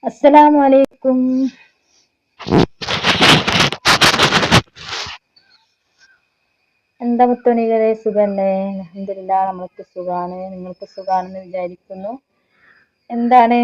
അസ്സലാമു അലൈക്കും. എന്താ മുത്തുമണികളെ, സുഖല്ലേ? അൽഹംദുലില്ലാ, നമ്മൾക്ക് സുഖാണ്. നിങ്ങൾക്ക് സുഖാണെന്ന് വിചാരിക്കുന്നു. എന്താണ്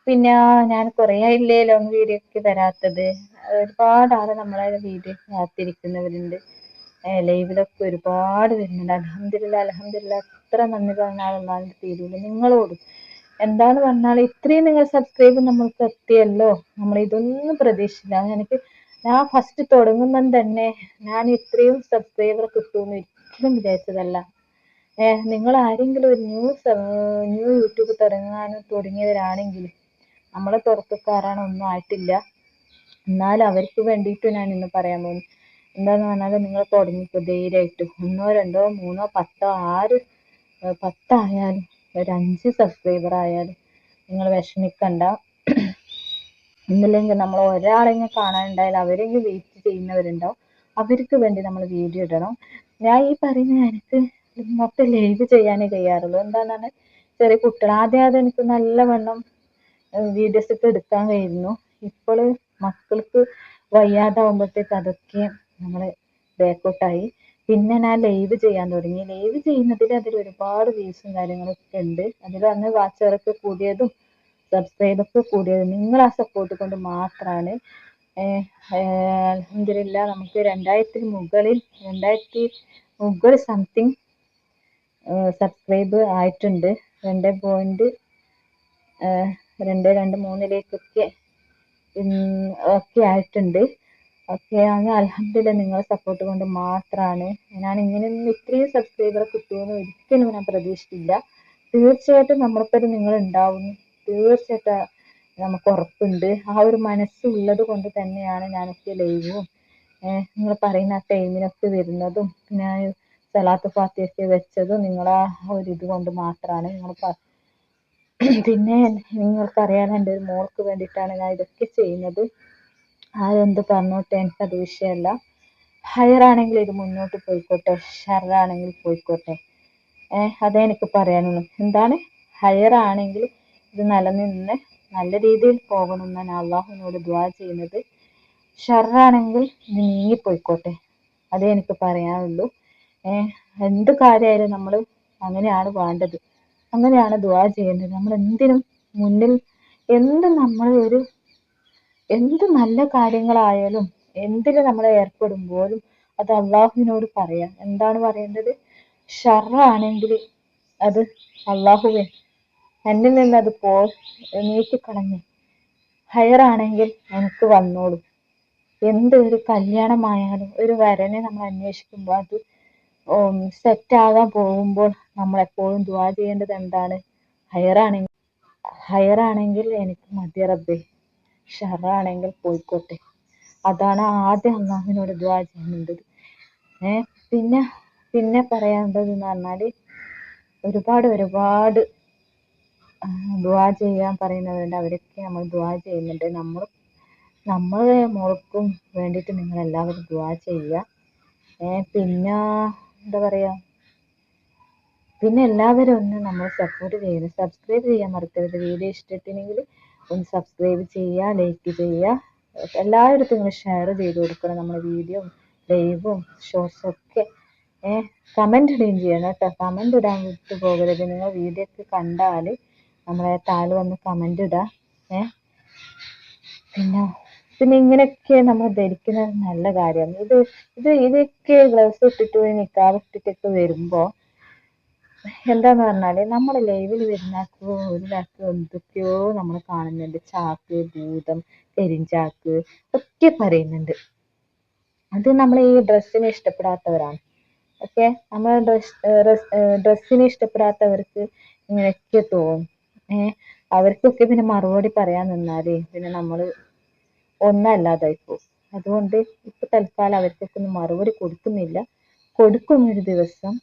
പിന്നെ ഞാൻ കുറേ ആയില്ലേ ലോങ് വീഡിയോ ഒക്കെ തരാത്തത്. ഒരുപാട് ആള് നമ്മളെ വീഡിയോ കാത്തിരിക്കുന്നവരുണ്ട്. ലൈവിലൊക്കെ ഒരുപാട് വരുന്നുണ്ട്. അൽഹംദുലില്ലാ അൽഹംദുലില്ലാ, എത്ര നന്ദി പറഞ്ഞാലും തീരൂല നിങ്ങളോട്. എന്താന്ന് പറഞ്ഞാൽ ഇത്രയും നിങ്ങൾ സബ്സ്ക്രൈബ് നമ്മൾക്ക് എത്തിയല്ലോ. നമ്മൾ ഇതൊന്നും പ്രതീക്ഷിച്ചില്ല. ഞാൻ ഫസ്റ്റ് തുടങ്ങുമ്പം തന്നെ ഞാൻ ഇത്രയും സബ്സ്ക്രൈബർ കിട്ടുമെന്ന് ഒരിക്കലും വിചാരിച്ചതല്ല. നിങ്ങൾ ആരെങ്കിലും ഒരു ന്യൂ യൂട്യൂബ് തുടങ്ങിയവരാണെങ്കിൽ, നമ്മളെ തുടക്കക്കാരാണ്, ഒന്നും ആയിട്ടില്ല, എന്നാലും അവർക്ക് വേണ്ടിയിട്ട് ഞാൻ ഇന്ന് പറയാൻ പോകുന്നു. എന്താന്ന് പറഞ്ഞാൽ നിങ്ങൾ തുടങ്ങിക്കോ ധൈര്യമായിട്ട്. 1, 2, 3, 10 10 ഒരു 5 സബ്സ്ക്രൈബർ ആയാലും നിങ്ങൾ വിഷമിക്കണ്ട. ഒന്നില്ലെങ്കിൽ നമ്മൾ ഒരാളെങ്കിലും കാണാനുണ്ടായാലും അവരെങ്കിലും വെയിറ്റ് ചെയ്യുന്നവരുണ്ടാവും. അവർക്ക് വേണ്ടി നമ്മൾ വീഡിയോ ഇടണം. ഞാൻ ഈ പറയുന്ന എനിക്ക് മൊത്തം ലൈവ് ചെയ്യാനേ ചെയ്യാറുള്ളൂ. എന്താണെന്ന് ചെറിയ കുട്ടികൾ ആദ്യം എനിക്ക് നല്ലവണ്ണം വീഡിയോസ് ഒക്കെ എടുക്കാൻ കഴിയുന്നു. ഇപ്പോൾ മക്കൾക്ക് വയ്യാതാവുമ്പോഴത്തേക്ക് അതൊക്കെ നമ്മൾ ബാക്കൗട്ടായി. പിന്നെ ഞാൻ ലൈവ് ചെയ്യാൻ തുടങ്ങി. ലൈവ് ചെയ്യുന്നതിൽ അതിൽ ഒരുപാട് വ്യൂസും കാര്യങ്ങളൊക്കെ ഉണ്ട്. അതിൽ അന്ന് വാച്ചവരൊക്കെ കൂടിയതും സബ്സ്ക്രൈബൊക്കെ കൂടിയതും നിങ്ങൾ ആ സപ്പോർട്ട് കൊണ്ട് മാത്രമാണ്. അൽഹംദുലില്ലാ, നമുക്ക് 2000 മുകളിൽ സംതിങ് സബ്സ്ക്രൈബ് ആയിട്ടുണ്ട്. 2.223 ഒക്കെ ആയിട്ടുണ്ട്. ഓക്കെ, അങ്ങനെ അൽഹംദുലില്ലാ നിങ്ങളെ സപ്പോർട്ട് കൊണ്ട് മാത്രമാണ് ഞാൻ ഇങ്ങനെയൊന്നും ഇത്രയും സബ്സ്ക്രൈബർ കിട്ടുമെന്ന് ഒരിക്കലും ഞാൻ പ്രതീക്ഷിച്ചില്ല. തീർച്ചയായിട്ടും നമ്മൾക്കൊരു നിങ്ങൾ ഉണ്ടാവും, തീർച്ചയായിട്ടും നമുക്ക് ഉറപ്പുണ്ട്. ആ ഒരു മനസ്സുള്ളത് കൊണ്ട് തന്നെയാണ് ഞാനൊക്കെ ലൈവും നിങ്ങൾ പറയുന്ന ആ ടൈമിനൊക്കെ വരുന്നതും ഞാൻ സലാത്ത് ഫാത്തിഹയൊക്കെ വെച്ചതും നിങ്ങളാ ഒരു ഇത് കൊണ്ട് മാത്രമാണ്. പിന്നെ നിങ്ങൾക്കറിയാൻ എൻ്റെ ഒരു മോൾക്ക് വേണ്ടിയിട്ടാണ് ഞാൻ ഇതൊക്കെ ചെയ്യുന്നത്. ആരെന്ത് പറഞ്ഞോട്ടെ, എനിക്കത് വിഷയമല്ല. ഹയറാണെങ്കിൽ ഇത് മുന്നോട്ട് പോയിക്കോട്ടെ, ഷർറാണെങ്കിൽ പോയിക്കോട്ടെ. അതേ എനിക്ക് പറയാനുള്ളൂ. എന്താണ് ഹയറാണെങ്കിൽ ഇത് നിലനിന്ന് നല്ല രീതിയിൽ പോകണമെന്ന് ഞാൻ അള്ളാഹുവിനോട് ദുആ ചെയ്യുന്നത്. ഷർറാണെങ്കിൽ ഇത് നീങ്ങിപ്പോയിക്കോട്ടെ, അതേ എനിക്ക് പറയാനുള്ളൂ. എന്ത് കാര്യമായാലും നമ്മൾ അങ്ങനെയാണ് വേണ്ടത്, അങ്ങനെയാണ് ദുആ ചെയ്യേണ്ടത്. നമ്മൾ എന്തിനും മുന്നിൽ എന്ത് നല്ല കാര്യങ്ങളായാലും എന്തിന് നമ്മൾ ഏർപ്പെടുമ്പോഴും അത് അള്ളാഹുവിനോട് പറയാം. എന്താണ് പറയേണ്ടത്? ഷർറാണെങ്കിൽ അത് അള്ളാഹുവേ എന്നിൽ നിന്ന് അത് നീക്കിക്കളഞ്ഞ് ഹയറാണെങ്കിൽ എനിക്ക് വന്നോളൂ. ഒരു കല്യാണമായാലും ഒരു വരനെ നമ്മൾ അന്വേഷിക്കുമ്പോൾ അത് സെറ്റാകാൻ പോകുമ്പോൾ നമ്മൾ എപ്പോഴും ദുആ ചെയ്യേണ്ടത് എന്താണ്? ഹയറാണെങ്കിൽ എനിക്ക് മതി റബ്ബേ, ഷർറാണെങ്കിൽ പോയിക്കോട്ടെ. അതാണ് ആദ്യം അള്ളാഹുവിനോട് ദുആ ചെയ്യുന്നത്. പിന്നെ പിന്നെ പറയാനുള്ളതെന്ന് പറഞ്ഞാൽ ഒരുപാട് ദുആ ചെയ്യാൻ പറയുന്നവരുണ്ട്. അവരൊക്കെ നമ്മൾ ദുആ ചെയ്യുന്നുണ്ട്. നമ്മളെ മോൾക്കും വേണ്ടിയിട്ട് നിങ്ങൾ എല്ലാവരും ദുആ ചെയ്യുക. പിന്നെ എന്താ പറയുക, പിന്നെ എല്ലാവരും ഒന്ന് നമ്മൾ സപ്പോർട്ട് ചെയ്യണം. സബ്സ്ക്രൈബ് ചെയ്യാൻ മറക്കരുത്. വീഡിയോ ഇഷ്ടപ്പെട്ടെങ്കിൽ ഒന്ന് സബ്സ്ക്രൈബ് ചെയ്യുക, ലൈക്ക് ചെയ്യുക. എല്ലായിടത്തും നിങ്ങൾ ഷെയർ ചെയ്ത് കൊടുക്കണം. നമ്മുടെ വീഡിയോ ലൈവും ഷോർട്സും ഒക്കെ കമൻറ്റ് ഇടുകയും ചെയ്യണം കേട്ടോ. കമൻറ്റ് ഇടാൻ വിട്ടു പോകരുത്. നിങ്ങൾ വീഡിയോ ഒക്കെ കണ്ടാൽ നമ്മളെ താഴെ വന്ന് കമൻറ്റ് ഇടുക. പിന്നെ ഇങ്ങനെയൊക്കെ നമ്മൾ ധരിക്കുന്നത് നല്ല കാര്യമാണ്. ഇതൊക്കെ ഗ്ലൗസ് ഇട്ടിട്ട് നിക്കാബ് ഇട്ടിട്ടൊക്കെ വരുമ്പോൾ എന്താന്ന് പറഞ്ഞാല് നമ്മൾ ലൈവിൽ വരുന്നപ്പോൾ എന്തൊക്കെയോ നമ്മൾ കാണുന്നുണ്ട്. ചാക്ക്, ഭൂതം, പെരിഞ്ചാക്ക് ഒക്കെ പറയുന്നുണ്ട്. അത് നമ്മൾ ഈ ഡ്രസ്സിനെ ഇഷ്ടപ്പെടാത്തവരാണ്. ഓക്കെ, നമ്മൾ ഡ്രസ്സിനെ ഇഷ്ടപ്പെടാത്തവർക്ക് ഇങ്ങനെയൊക്കെ തോന്നും. അവർക്കൊക്കെ പിന്നെ മറുപടി പറയാൻ നിന്നാലേ പിന്നെ നമ്മൾ ഒന്നല്ലാതായിപ്പോവും. അതുകൊണ്ട് ഇപ്പൊ തൽക്കാലം അവർക്കൊക്കെ ഒന്നും മറുപടി കൊടുക്കുന്നില്ല. കൊടുക്കും ഒരു ദിവസം.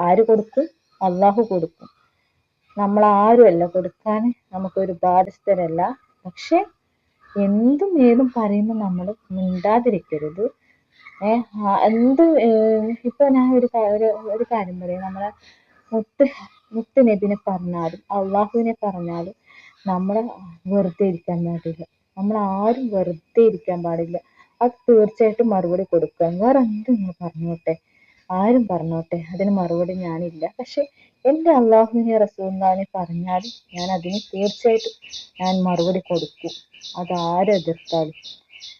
ആര് കൊടുക്കും? അള്ളാഹു കൊടുക്കും. നമ്മൾ ആരുമല്ല കൊടുക്കാൻ, നമുക്കൊരു ബാധ്യസ്ഥരല്ല. പക്ഷെ എന്തും ഏതും പറയുമ്പോൾ നമ്മൾ മിണ്ടാതിരിക്കരുത്. ഇപ്പൊ ഞാൻ ഒരു കാര്യം പറയാം. നമ്മളെ മുത്ത് നബിനെ പറഞ്ഞാലും അള്ളാഹുവിനെ പറഞ്ഞാലും നമ്മളെ വെറുതെ ഇരിക്കാൻ പാടില്ല. നമ്മൾ ആരും വെറുതെ ഇരിക്കാൻ പാടില്ല. അത് തീർച്ചയായിട്ടും മറുപടി കൊടുക്കുക. വേറെ എന്ത് നിങ്ങൾ പറഞ്ഞോട്ടെ, ആരും പറഞ്ഞോട്ടെ, അതിന് മറുപടി ഞാനില്ല. പക്ഷെ എൻ്റെ അള്ളാഹുവിനെ റസൂലുള്ളാഹിനെ പറഞ്ഞാൽ ഞാൻ അതിന് തീർച്ചയായിട്ടും ഞാൻ മറുപടി കൊടുക്കും. അതാരും എതിർത്താലും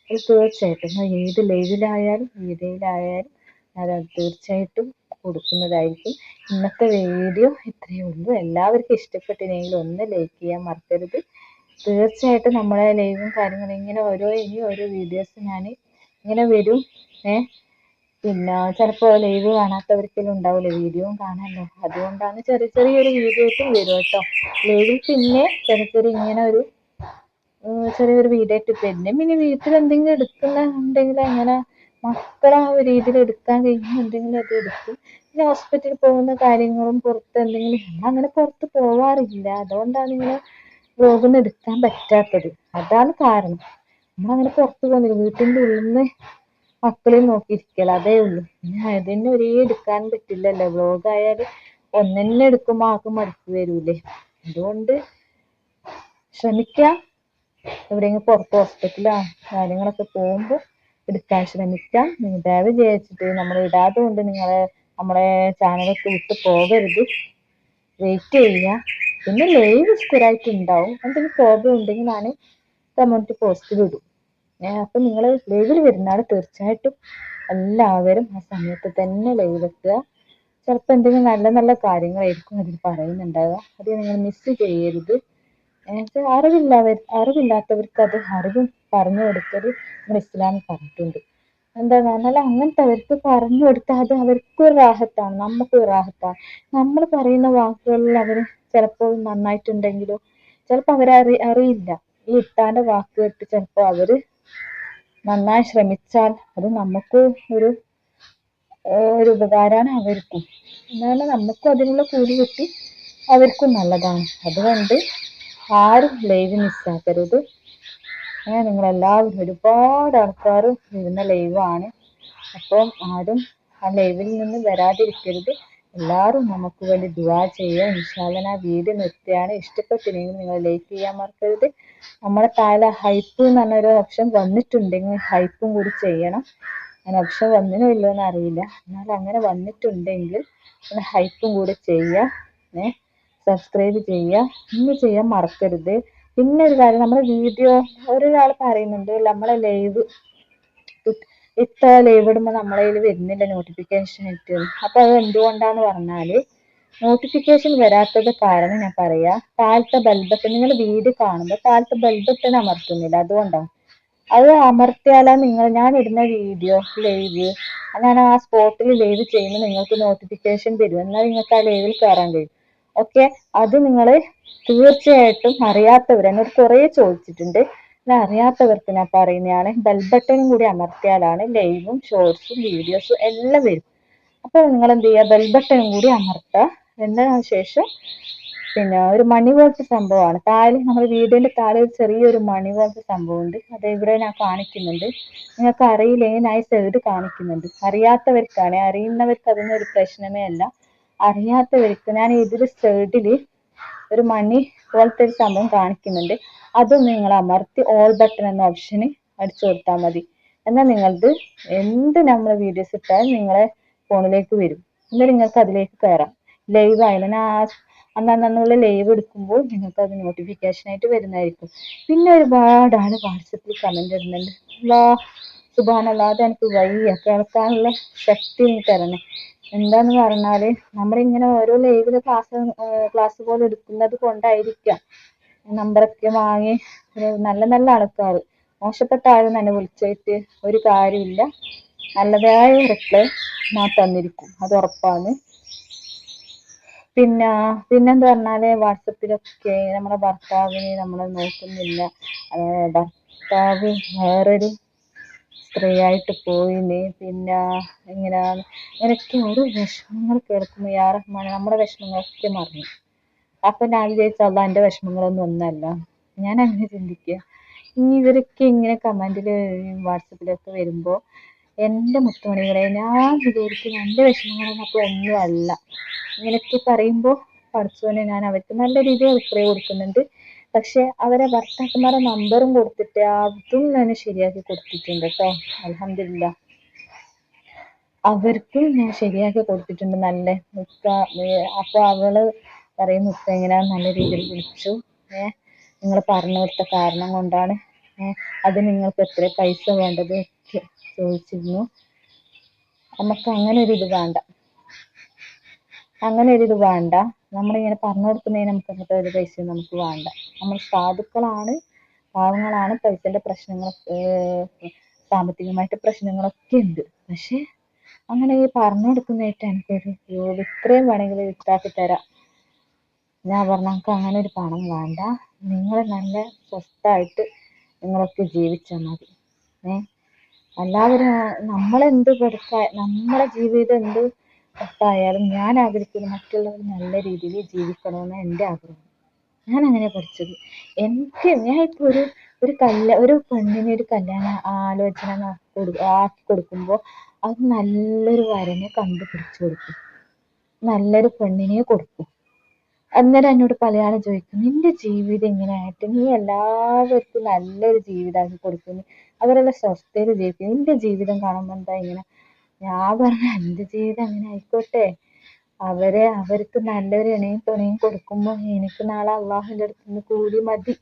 അത് തീർച്ചയായിട്ടും ഏത് ലൈവിലായാലും വീഡിയോയിലായാലും ഞാനത് തീർച്ചയായിട്ടും കൊടുക്കുന്നതായിരിക്കും. ഇന്നത്തെ വീഡിയോ ഇത്രയേ ഉള്ളൂ. എല്ലാവർക്കും ഇഷ്ടപ്പെട്ടില്ലെങ്കിൽ ഒന്ന് ലൈക്ക് ചെയ്യാൻ മറക്കരുത്. തീർച്ചയായിട്ടും നമ്മളെ ലൈവും കാര്യങ്ങളും ഇങ്ങനെ ഇനി ഓരോ വീഡിയോസ് ഞാൻ ഇങ്ങനെ വരും. പിന്നെ ചിലപ്പോൾ ലൈവ് കാണാത്തവർക്കെല്ലാം ഉണ്ടാവില്ല, വീഡിയോയും കാണാമല്ലോ. അതുകൊണ്ടാണ് ചെറിയൊരു വീഡിയോസും വരും കേട്ടോ ലൈവിൽ. പിന്നെ ചെറിയ ഇങ്ങനെ ഒരു ചെറിയൊരു വീഡിയോ ആയിട്ട് പിന്നെ വീട്ടിൽ എന്തെങ്കിലും എടുക്കുന്നുണ്ടെങ്കിൽ അങ്ങനെ മക്കളെ ആ ഒരു രീതിയിൽ എടുക്കാൻ കഴിയുന്നുണ്ടെങ്കിൽ അത് എടുക്കും. പിന്നെ ഹോസ്പിറ്റലിൽ പോകുന്ന കാര്യങ്ങളും പുറത്ത് എന്തെങ്കിലും അങ്ങനെ പുറത്ത് പോവാറില്ല. അതുകൊണ്ടാണ് ഇങ്ങനെ വ്ലോഗൊന്നും എടുക്കാൻ പറ്റാത്തത്. അതാണ് കാരണം. നമ്മളങ്ങനെ പുറത്ത് പോകുന്നില്ല, വീട്ടിൻ്റെ ഉള്ളിൽ നിന്ന് മക്കളെയും നോക്കിയിരിക്കല, അതേ ഉള്ളൂ. പിന്നെ അതിന് ഒരേ എടുക്കാൻ പറ്റില്ലല്ലോ. വ്ലോഗായാലും ഒന്നെന്നെ എടുക്കുമ്പോൾ ആർക്കും മടുപ്പ് വരൂലേ. അതുകൊണ്ട് ശ്രമിക്കാം, എവിടെയെങ്കിലും പുറത്ത് ഹോസ്പിറ്റലോ കാര്യങ്ങളൊക്കെ പോകുമ്പോൾ എടുക്കാൻ ശ്രമിക്കാം. നിങ്ങൾ ദയവ് ചെയ്യിച്ചിട്ട് നമ്മൾ ഇടാതെ കൊണ്ട് നമ്മളെ ചാനലൊക്കെ വിട്ട് പോകരുത്, വെയിറ്റ് ചെയ്യുക. പിന്നെ ലൈവ് സ്ഥിരമായിട്ട് ഉണ്ടാവും. എന്തെങ്കിലും പ്രോബ്ലം ഉണ്ടെങ്കിൽ ഞാൻ കമ്മ്യൂണിറ്റി പോസ്റ്റിൽ ഇടും. അപ്പം നിങ്ങൾ ലൈവിൽ വരുന്നതാണ് തീർച്ചയായിട്ടും എല്ലാവരും ആ സമയത്ത് തന്നെ ലൈവിലെത്തുക. ചിലപ്പോൾ എന്തെങ്കിലും നല്ല നല്ല കാര്യങ്ങളായിരിക്കും അതിൽ പറയുന്നുണ്ടാവുക. അത് നിങ്ങൾ മിസ് ചെയ്യരുത്. അറിവില്ലാത്തവർക്ക് അത് അറിവും പറഞ്ഞു കൊടുക്കൽ നമ്മുടെ ഇസ്ലാമിൽ പറഞ്ഞിട്ടുണ്ട്. എന്താന്ന് പറഞ്ഞാൽ അങ്ങനത്തെ അവർക്ക് പറഞ്ഞു കൊടുത്താൽ അത് അവർക്കൊരു റാഹത്താണ്, നമുക്കൊരു റാഹത്താണ്. നമ്മൾ പറയുന്ന വാക്കുകളിൽ അവർ ചിലപ്പോൾ നന്നായിട്ടുണ്ടെങ്കിലോ ചിലപ്പോൾ അറിയില്ല. ഈ ഇട്ടാൻ്റെ വാക്ക് കേട്ട് ചിലപ്പോൾ അവർ നന്നായി ശ്രമിച്ചാൽ അത് നമുക്ക് ഒരു ഉപകാരമാണ് അവർക്കും. എന്നാലും നമുക്കും അതിനുള്ള കൂലി കിട്ടി, അവർക്കും നല്ലതാണ്. അതുകൊണ്ട് ആരും ലൈവ് മിസ്സാക്കരുത്. നിങ്ങളെല്ലാവരും ഒരുപാട് ആൾക്കാർ വരുന്ന ലൈവാണ്. അപ്പം ആരും ആ ലൈവിൽ നിന്ന് വരാതിരിക്കരുത്. എല്ലാവരും നമുക്ക് വേണ്ടി ദുആ ചെയ്യുക. ഇൻഷാ അല്ലാഹ് ഞാൻ വീഡിയോ നിർത്തുകയാണ്. ഇഷ്ടപ്പെട്ടില്ലെങ്കിൽ നിങ്ങൾ ലൈക്ക് ചെയ്യാൻ മറക്കരുത്. നമ്മളെ താഴെ ഹൈപ്പ് എന്ന് പറഞ്ഞൊരു ഓപ്ഷൻ വന്നിട്ടുണ്ടെങ്കിൽ ഹൈപ്പും കൂടി ചെയ്യണം. അങ്ങനെ ഓപ്ഷൻ വന്നിനോ ഇല്ലോ എന്ന് അറിയില്ല, എന്നാൽ അങ്ങനെ വന്നിട്ടുണ്ടെങ്കിൽ ഹൈപ്പും കൂടി ചെയ്യുക. സബ്സ്ക്രൈബ് ചെയ്യുക, ഇന്ന് ചെയ്യാൻ മറക്കരുത്. പിന്നെ ഒരു കാര്യം, നമ്മുടെ വീഡിയോ ഒരാൾ പറയുന്നുണ്ട് നമ്മളെ ലൈവ് ഇത്ര ലൈവ് ഇടുമ്പോൾ നമ്മളെ കയ്യിൽ വരുന്നില്ല നോട്ടിഫിക്കേഷൻ ആയിട്ട്. അപ്പോൾ അത് എന്തുകൊണ്ടാന്ന് പറഞ്ഞാൽ നോട്ടിഫിക്കേഷൻ വരാത്തത് കാരണം ഞാൻ പറയാം. താഴത്തെ ബെൽബട്ടൺ നിങ്ങൾ വീഡിയോ കാണുമ്പോൾ താഴത്തെ ബെൽബട്ടൺ അമർത്തുന്നില്ല, അതുകൊണ്ടാണ്. അത് അമർത്തിയാലാണ് ഞാൻ ഇടുന്ന വീഡിയോ ലൈവ് ഞാൻ ആ സ്പോട്ടിൽ ലൈവ് ചെയ്യുമ്പോൾ നിങ്ങൾക്ക് നോട്ടിഫിക്കേഷൻ തരും. എന്നാൽ നിങ്ങൾക്ക് ആ ലൈവിൽ കയറാൻ കഴിയും. ഓക്കെ, അത് നിങ്ങൾ തീർച്ചയായിട്ടും അറിയാത്തവർ എന്നോട് കുറേ ചോദിച്ചിട്ടുണ്ട്. അറിയാത്തവർക്ക് ഞാൻ പറയുന്നതാണ്, ബെൽബട്ടനും കൂടി അമർത്തിയാലാണ് ലൈവും ഷോർട്സും വീഡിയോസും എല്ലാം വരും. അപ്പോൾ നിങ്ങൾ എന്ത് ചെയ്യുക, ബെൽബട്ടനും കൂടി അമർത്തുക. എന്നതിന് ശേഷം പിന്നെ ഒരു മണി പോലത്തെ സംഭവമാണ് താഴെ, നമ്മുടെ വീടിന്റെ താഴെ ഒരു ചെറിയൊരു മണി പോലത്തെ സംഭവമുണ്ട്. അത് ഇവിടെ ഞാൻ കാണിക്കുന്നുണ്ട്. നിങ്ങൾക്ക് അറിയില്ലെങ്കിൽ ഞാൻ സൈഡ് കാണിക്കുന്നുണ്ട്. അറിയാത്തവർക്കാണ്, അറിയുന്നവർക്ക് അതൊന്നും ഒരു പ്രശ്നമേ അല്ല. അറിയാത്തവർക്ക് ഞാൻ ഇതിൽ സൈഡിൽ ഒരു മണി പോലത്തെ ഒരു സംഭവം കാണിക്കുന്നുണ്ട്. അത് നിങ്ങൾ അമർത്തി ഓൾ ബട്ടൺ എന്ന ഓപ്ഷന് അടിച്ചു കൊടുത്താൽ മതി. എന്നാൽ നിങ്ങളത് എന്ത് നമ്മൾ വീഡിയോസ് ഇട്ടാലും നിങ്ങളെ ഫോണിലേക്ക് വരും. എന്നാൽ നിങ്ങൾക്ക് അതിലേക്ക് കയറാം. ലൈവ് ആയാലും അന്നുള്ള ലൈവ് എടുക്കുമ്പോൾ നിങ്ങൾക്ക് അത് നോട്ടിഫിക്കേഷൻ ആയിട്ട് വരുന്നതായിരിക്കും. പിന്നെ ഒരുപാട് ആൾ വാട്സപ്പിൽ കമന്റ് ഇടുന്നുണ്ട്, സുബ്ഹാനല്ലാഹ് അത് എനിക്ക് വയ്യ, കേൾക്കാനുള്ള ശക്തി നീ തരണേ. എന്താന്ന് പറഞ്ഞാല് നമ്മളിങ്ങനെ ഓരോ ലൈവില് ക്ലാസ് പോലെ എടുക്കുന്നത് കൊണ്ടായിരിക്കാം നമ്പറൊക്കെ വാങ്ങി നല്ല നല്ല ആൾക്കാർ, മോശപ്പെട്ട ആരും തന്നെ വിളിച്ചിട്ട് ഒരു കാര്യമില്ല. നല്ലതായ റിപ്ലൈ ഞാൻ തന്നിരിക്കും, അത് ഉറപ്പാണ്. പിന്നെന്താ പറഞ്ഞാല് വാട്സപ്പിലൊക്കെ നമ്മുടെ ഭർത്താവിനെ നമ്മൾ നോക്കുന്നില്ല, ഭർത്താവ് വേറൊരു സ്ത്രീയായിട്ട് പോയിന്, പിന്നെ ഇങ്ങനെയൊക്കെ ഓരോ വിഷമങ്ങൾ കേൾക്കുമ്പോൾ യാ റഹ്മാനെ നമ്മുടെ വിഷമങ്ങളൊക്കെ മറന്നു. അപ്പൊ ഞാൻ വിചാരിച്ചു എൻ്റെ വിഷമങ്ങളൊന്നും ഒന്നല്ല. ഞാൻ അങ്ങനെ ചിന്തിക്കുക. ഇവരൊക്കെ ഇങ്ങനെ കമന്റില് വാട്സപ്പിലൊക്കെ വരുമ്പോൾ എൻ്റെ മുത്തുമണികളെ ഞാൻ വിചാരിക്കും എൻ്റെ വിഷമങ്ങളൊന്നും അപ്പോൾ ഒന്നും അല്ല. ഇങ്ങനെയൊക്കെ പറയുമ്പോൾ പഠിച്ചോനെ ഞാൻ അവർക്ക് നല്ല രീതിയിൽ റിപ്ലൈ കൊടുക്കുന്നുണ്ട്. പക്ഷെ അവരെ ഭർത്താക്കന്മാരെ നമ്പറും കൊടുത്തിട്ട് അതും ഞാൻ ശരിയാക്കി കൊടുത്തിട്ടുണ്ട് കേട്ടോ. അൽഹംദുലില്ലാ, അവർക്കും ഞാൻ ശരിയാക്കി കൊടുത്തിട്ടുണ്ട്. നല്ല മുക്ക. അപ്പൊ അവള് പറയും മുക്ക എങ്ങനെയാ നല്ല രീതിയിൽ വിളിച്ചു, നിങ്ങൾ പറഞ്ഞു കൊടുത്ത കാരണം കൊണ്ടാണ്, അത് നിങ്ങൾക്ക് എത്ര പൈസ വേണ്ടത് ചോദിച്ചിരുന്നു. നമുക്ക് അങ്ങനെ ഒരു ഇത് വേണ്ട, അങ്ങനെ ഒരു ഇത് വേണ്ട. നമ്മളിങ്ങനെ പറഞ്ഞു കൊടുക്കുന്നതിന് നമുക്ക് അങ്ങനത്തെ ഒരു പൈസ നമുക്ക് വേണ്ട. നമ്മൾ സാധുക്കളാണ്, പാവങ്ങളാണ്, പൈസന്റെ പ്രശ്നങ്ങൾ, സാമ്പത്തികമായിട്ട് പ്രശ്നങ്ങളൊക്കെ ഉണ്ട്. പക്ഷെ അങ്ങനെ ഈ പറഞ്ഞു കൊടുക്കുന്നതായിട്ട് എനിക്കൊരു ഇത്രയും വേണമെങ്കിൽ ഇട്ടാക്കി തരാം. ഞാൻ പറഞ്ഞ നമുക്ക് അങ്ങനെ ഒരു പണം വേണ്ട, നിങ്ങൾ നല്ല സ്വസ്ഥായിട്ട് നിങ്ങളൊക്കെ ജീവിച്ചാൽ മതി. എല്ലാവരും നമ്മളെന്ത് കൊടുക്കാൻ, നമ്മളെ ജീവിതം എന്ത് ഒട്ടായാലും ഞാൻ ആഗ്രഹിക്കുന്നത് മറ്റുള്ളവർ നല്ല രീതിയിൽ ജീവിക്കണമെന്ന് എൻ്റെ ആഗ്രഹം. ഞാൻ അങ്ങനെ പഠിച്ചത്. ഞാൻ ഇപ്പൊ ഒരു പെണ്ണിന് ഒരു കല്യാണ ആലോചന ആക്കി കൊടുക്കുമ്പോൾ അത് നല്ലൊരു വരനെ കണ്ടുപിടിച്ചു കൊടുക്കും, നല്ലൊരു പെണ്ണിനെ കൊടുക്കും. അന്നേരം എന്നോട് പലയാളും ചോദിക്കും, നിന്റെ ജീവിതം ഇങ്ങനെ ആയിട്ട് നീ എല്ലാവർക്കും നല്ലൊരു ജീവിതമാക്കി കൊടുക്കുന്നു, അവരെല്ലാം സ്വസ്ഥയിൽ ജീവിക്കും, നിന്റെ ജീവിതം കാണുമ്പോൾ എന്താ ഇങ്ങനെ? ഞാൻ പറഞ്ഞ എൻ്റെ ജീവിതം അങ്ങനെ ആയിക്കോട്ടെ, അവർക്ക് നല്ലൊരു ഇണയും തുണയും കൊടുക്കുമ്പോൾ എനിക്ക് നാളെ അള്ളാഹുവിൻ്റെ അടുത്ത് നിന്ന് കൂലി മതി.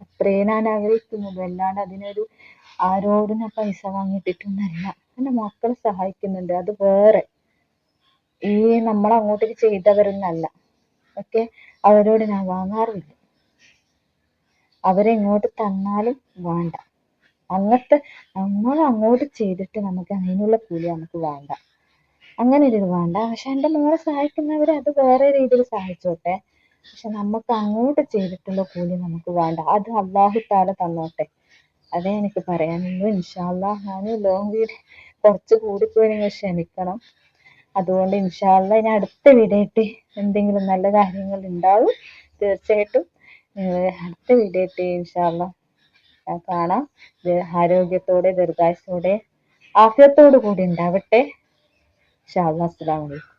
അത്രേ ഞാൻ ആഗ്രഹിക്കുന്നത്. അല്ലാണ്ട് അതിനൊരു ആരോടും ഞാൻ പൈസ വാങ്ങിയിട്ടിട്ടൊന്നല്ല. എൻ്റെ മക്കളെ സഹായിക്കുന്നുണ്ട്, അത് വേറെ. ഈ നമ്മൾ അങ്ങോട്ടേക്ക് ചെയ്തവരൊന്നല്ല. ഒക്കെ അവരോട് ഞാൻ വാങ്ങാറില്ല. അവരെ ഇങ്ങോട്ട് തന്നാലും വേണ്ട. അങ്ങനത്തെ നമ്മൾ അങ്ങോട്ട് ചെയ്തിട്ട് നമുക്ക് അതിനുള്ള കൂലി നമുക്ക് വേണ്ട, അങ്ങനെ ഒരു ഇത് വേണ്ട. പക്ഷെ എൻ്റെ മോളെ സഹായിക്കുന്നവരെ അത് വേറെ രീതിയിൽ സഹായിച്ചോട്ടെ, പക്ഷെ നമുക്ക് അങ്ങോട്ട് ചെയ്തിട്ടുള്ള കൂലി നമുക്ക് വേണ്ട. അത് അള്ളാഹു താല തന്നോട്ടെ. അതേ എനിക്ക് പറയാനുള്ളൂ. ഇൻഷാ അല്ലാഹ് ഞാൻ ലോങ് വീഡിയോ കുറച്ച് കൂടിപ്പോയി, നിങ്ങൾ ക്ഷമിക്കണം. അതുകൊണ്ട് ഇൻഷാ അല്ലാഹ് ഞാൻ അടുത്ത വീഡിയോ ഇട്ട് എന്തെങ്കിലും നല്ല കാര്യങ്ങൾ ഉണ്ടാവും തീർച്ചയായിട്ടും. അടുത്ത വീഡിയോ ഇട്ട് ഇൻഷാ അല്ലാഹ് കാണാം. ആരോഗ്യത്തോടെ, ദീർഘായുസ്സോടെ, ആഫിയത്തോടു കൂടി ഉണ്ടാവട്ടെ. ഇൻഷാ അല്ലാഹ്. അസ്സലാമു അലൈക്കും.